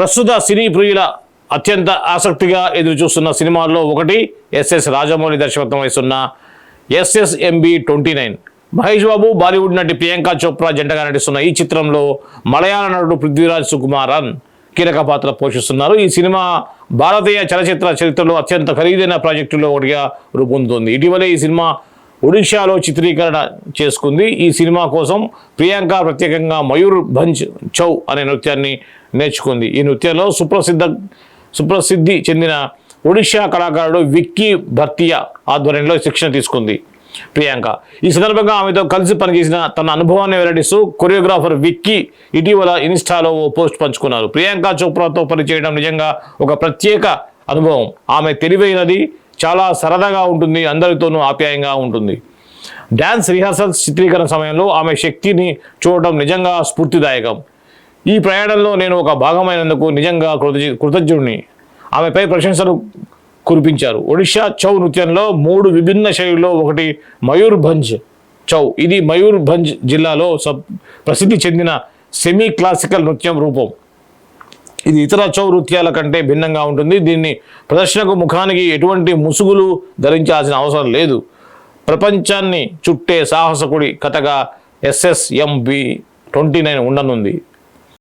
ప్రస్తుత సినీ ప్రియుల అత్యంత ఆసక్తిగా ఎదురుచూస్తున్న సినిమాల్లో ఒకటి ఎస్ఎస్ రాజమౌళి దర్శకత్వం వహిస్తున్న SSMB29. మహేష్ బాబు, బాలీవుడ్ నటి ప్రియాంక చోప్రా జంటగా నటిస్తున్న ఈ చిత్రంలో మలయాళ నటుడు పృథ్వీరాజ్ సుకుమారన్ కీలక పాత్ర పోషిస్తున్నారు. ఈ సినిమా భారతీయ చలచిత్ర చరిత్రలో అత్యంత ఖరీదైన ప్రాజెక్టులో ఒకటిగా రూపొందుతుంది. ఇటీవలే ఈ సినిమా ఒడిషాలో చిత్రీకరణ చేసుకుంది. ఈ సినిమా కోసం ప్రియాంక ప్రత్యేకంగా మయూర్ భంజ్ చౌ అనే నృత్యాన్ని నేర్చుకుంది. ఈ నృత్యంలో సుప్రసిద్ధి చెందిన ఒడిషా కళాకారుడు విక్కీ భర్తియా ఆధ్వర్యంలో శిక్షణ తీసుకుంది ప్రియాంక. ఈ సందర్భంగా ఆమెతో కలిసి పనిచేసిన తన అనుభవాన్ని వెల్లడిస్తూ కొరియోగ్రాఫర్ విక్కీ ఇటీవల ఇన్స్టాలో ఓ పోస్ట్ పంచుకున్నారు. ప్రియాంక చోప్రాతో పనిచేయడం నిజంగా ఒక ప్రత్యేక అనుభవం. ఆమె తెలివైనది, చాలా సరదాగా ఉంటుంది, అందరితోనూ ఆప్యాయంగా ఉంటుంది. డ్యాన్స్ రిహార్సల్స్ చిత్రీకరణ సమయంలో ఆమె శక్తిని చూడటం నిజంగా స్ఫూర్తిదాయకం. ఈ ప్రయాణంలో నేను ఒక భాగమైనందుకు నిజంగా కృతజ్ఞుడిని. ఆమెపై ప్రశంసలు కురిపించారు. ఒడిషా చౌ నృత్యంలో 3 విభిన్న శైలుల్లో ఒకటి మయూర్ భంజ్ చౌ. ఇది మయూర్ భంజ్ జిల్లాలో ప్రసిద్ధి చెందిన సెమీ క్లాసికల్ నృత్యం రూపం. ఇది ఇతర చౌ నృత్యాల కంటే భిన్నంగా ఉంటుంది. దీన్ని ప్రదర్శనకు ముఖానికి ఎటువంటి ముసుగులు ధరించాల్సిన అవసరం లేదు. ప్రపంచాన్ని చుట్టే సాహసకుడి కథగా SSMB29 ఉండనుంది.